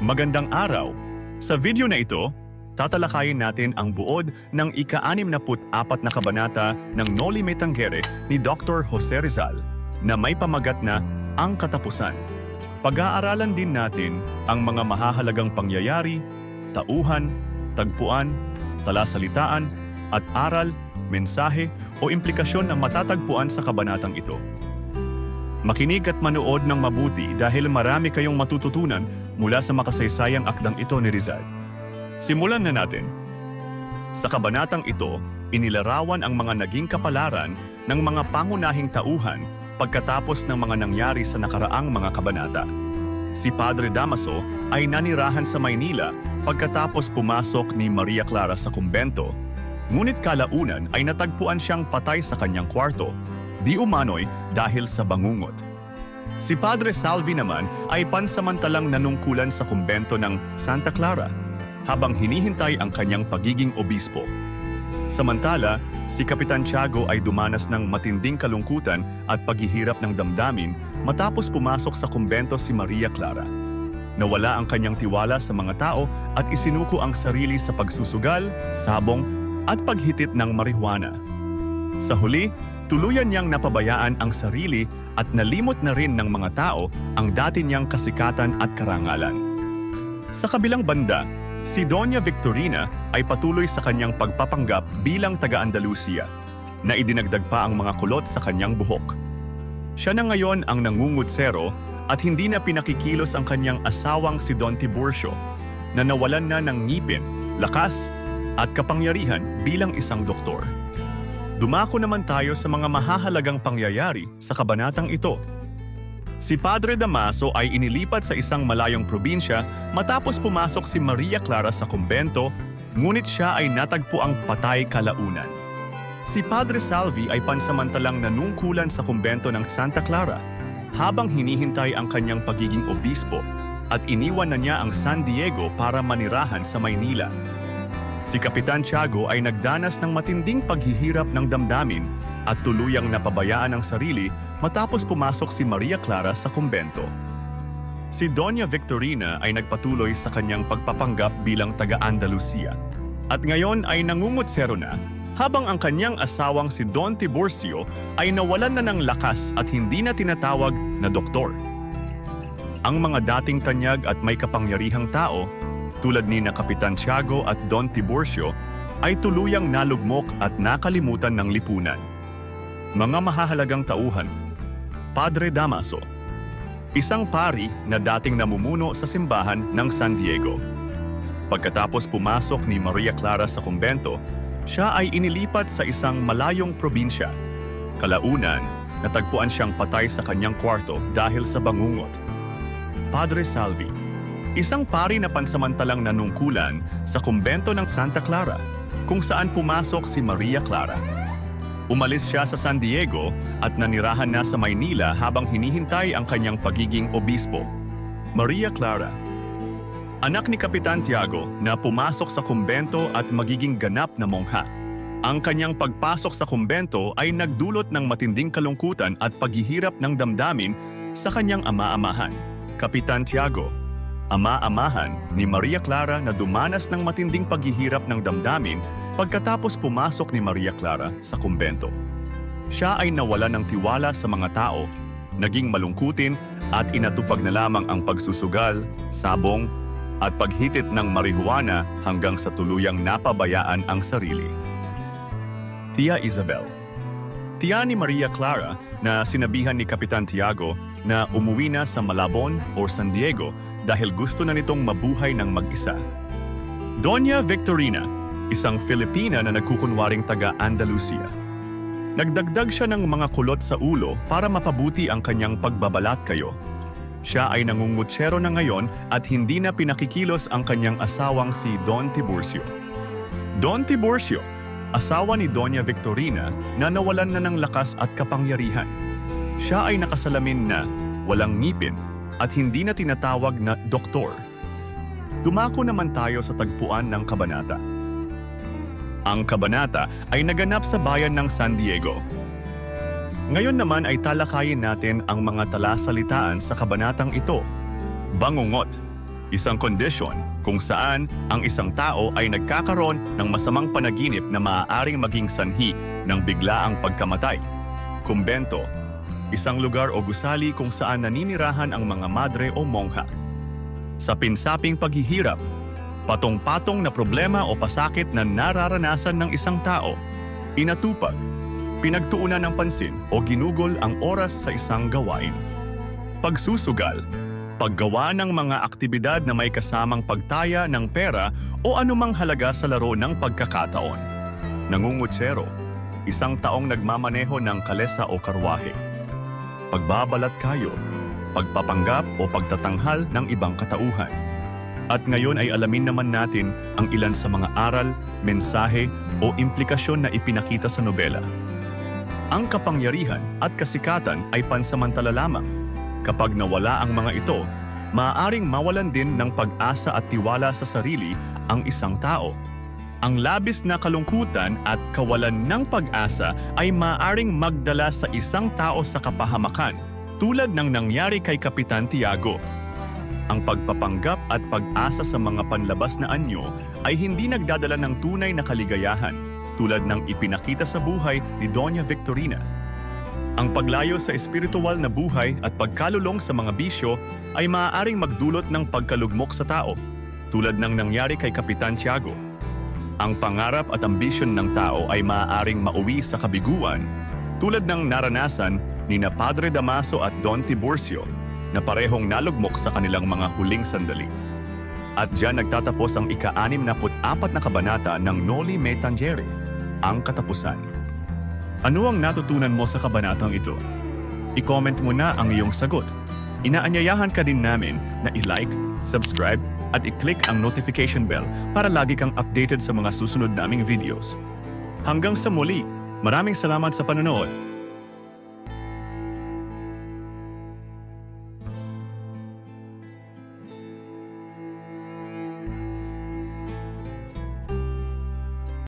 Magandang araw! Sa video na ito, tatalakayin natin ang buod ng ika-64 na kabanata ng Noli Me Tangere ni Dr. Jose Rizal na may pamagat na Ang Katapusan. Pag-aaralan din natin ang mga mahahalagang pangyayari, tauhan, tagpuan, talasalitaan, at aral, mensahe o implikasyon na matatagpuan sa kabanatang ito. Makinig at manood ng mabuti dahil marami kayong matututunan mula sa makasaysayang akdang ito ni Rizal. Simulan na natin. Sa kabanatang ito, inilarawan ang mga naging kapalaran ng mga pangunahing tauhan pagkatapos ng mga nangyari sa nakaraang mga kabanata. Si Padre Damaso ay nanirahan sa Maynila pagkatapos pumasok ni Maria Clara sa kumbento, ngunit kalaunan ay natagpuan siyang patay sa kanyang kwarto, di umano'y dahil sa bangungot. Si Padre Salvi naman ay pansamantalang nanungkulan sa kumbento ng Santa Clara habang hinihintay ang kanyang pagiging obispo. Samantala, si Kapitan Tiago ay dumanas ng matinding kalungkutan at paghihirap ng damdamin matapos pumasok sa kumbento si Maria Clara. Nawala ang kanyang tiwala sa mga tao at isinuko ang sarili sa pagsusugal, sabong at paghitit ng marijuana. Sa huli, tuluyan niyang napabayaan ang sarili at nalimot na rin ng mga tao ang dati niyang kasikatan at karangalan. Sa kabilang banda, si Doña Victorina ay patuloy sa kanyang pagpapanggap bilang taga-Andalusia, na idinagdag pa ang mga kulot sa kanyang buhok. Siya na ngayon ang nangungutsero at hindi na pinakikilos ang kanyang asawang si Don Tiburcio, na nawalan na ng ngipin, lakas at kapangyarihan bilang isang doktor. Dumako naman tayo sa mga mahahalagang pangyayari sa kabanatang ito. Si Padre Damaso ay inilipat sa isang malayong probinsya matapos pumasok si Maria Clara sa kumbento, ngunit siya ay natagpuang patay kalaunan. Si Padre Salvi ay pansamantalang nanungkulan sa kumbento ng Santa Clara habang hinihintay ang kanyang pagiging obispo at iniwan na niya ang San Diego para manirahan sa Maynila. Si Kapitan Tiago ay nagdanas ng matinding paghihirap ng damdamin at tuluyang napabayaan ang sarili matapos pumasok si Maria Clara sa kumbento. Si Doña Victorina ay nagpatuloy sa kanyang pagpapanggap bilang taga-Andalusia at ngayon ay nangungutsero na habang ang kanyang asawang si Don Tiburcio ay nawalan na ng lakas at hindi na tinatawag na doktor. Ang mga dating tanyag at may kapangyarihang tao tulad ni na Kapitan Tiago at Don Tiburcio ay tuluyang nalugmok at nakalimutan ng lipunan. Mga mahahalagang tauhan. Padre Damaso, isang pari na dating namumuno sa simbahan ng San Diego. Pagkatapos pumasok ni Maria Clara sa kumbento, siya ay inilipat sa isang malayong probinsya. Kalaunan, natagpuan siyang patay sa kanyang kwarto dahil sa bangungot. Padre Salvi, isang pari na pansamantalang nanungkulan sa kumbento ng Santa Clara, kung saan pumasok si Maria Clara. Umalis siya sa San Diego at nanirahan na sa Maynila habang hinihintay ang kanyang pagiging obispo. Maria Clara, anak ni Kapitan Tiago na pumasok sa kumbento at magiging ganap na mongha. Ang kanyang pagpasok sa kumbento ay nagdulot ng matinding kalungkutan at paghihirap ng damdamin sa kanyang ama-amahan, Kapitan Tiago. Ama-amahan ni Maria Clara na dumanas ng matinding paghihirap ng damdamin pagkatapos pumasok ni Maria Clara sa kumbento. Siya ay nawala ng tiwala sa mga tao, naging malungkutin at inatupag na lamang ang pagsusugal, sabong at paghitit ng marijuana hanggang sa tuluyang napabayaan ang sarili. Tia Isabel, tiya ni Maria Clara na sinabihan ni Kapitan Tiago na umuwi na sa Malabon o San Diego dahil gusto na nitong mabuhay ng mag-isa. Doña Victorina, isang Filipina na nagkukunwaring taga-Andalusia. Nagdagdag siya ng mga kulot sa ulo para mapabuti ang kanyang pagbabalat kayo. Siya ay nangungutsero na ngayon at hindi na pinakikilos ang kanyang asawang si Don Tiburcio. Don Tiburcio, asawa ni Doña Victorina na nawalan na ng lakas at kapangyarihan. Siya ay nakasalamin na walang ngipin at hindi na tinatawag na doktor. Dumako naman tayo sa tagpuan ng kabanata. Ang kabanata ay naganap sa bayan ng San Diego. Ngayon naman ay talakayin natin ang mga talasalitaan sa kabanatang ito. Bangungot, Isang kondisyon kung saan ang isang tao ay nagkakaroon ng masamang panaginip na maaaring maging sanhi ng biglaang pagkamatay. Kumbento, isang lugar o gusali kung saan naninirahan ang mga madre o mongha. Sa pinsaping paghihirap, patong-patong na problema o pasakit na nararanasan ng isang tao, inatupag, pinagtuunan ng pansin o ginugol ang oras sa isang gawain. Pagsusugal, paggawa ng mga aktibidad na may kasamang pagtaya ng pera o anumang halaga sa laro ng pagkakataon. Nangungutsero, isang taong nagmamaneho ng kalesa o karwahe. Pagbabalat kayo, pagpapanggap o pagtatanghal ng ibang katauhan. At ngayon ay alamin naman natin ang ilan sa mga aral, mensahe o implikasyon na ipinakita sa nobela. Ang kapangyarihan at kasikatan ay pansamantala lamang. Kapag nawala ang mga ito, maaaring mawalan din ng pag-asa at tiwala sa sarili ang isang tao. Ang labis na kalungkutan at kawalan ng pag-asa ay maaaring magdala sa isang tao sa kapahamakan, tulad ng nangyari kay Kapitan Tiago. Ang pagpapanggap at pag-asa sa mga panlabas na anyo ay hindi nagdadala ng tunay na kaligayahan, tulad ng ipinakita sa buhay ni Doña Victorina. Ang paglayo sa espiritual na buhay at pagkalulong sa mga bisyo ay maaaring magdulot ng pagkalugmok sa tao, tulad ng nangyari kay Kapitan Tiago. Ang pangarap at ambisyon ng tao ay maaaring mauwi sa kabiguan, tulad ng naranasan ni na Padre Damaso at Don Tiburcio, na parehong nalugmok sa kanilang mga huling sandali. At diyan nagtatapos ang ika-64 na kabanata ng Noli Me Tangere, ang katapusan. Ano ang natutunan mo sa kabanatang ito? I-comment mo na ang iyong sagot. Inaanyayahan ka din namin na i-like, subscribe at i-click ang notification bell para lagi kang updated sa mga susunod naming videos. Hanggang sa muli, maraming salamat sa panonood.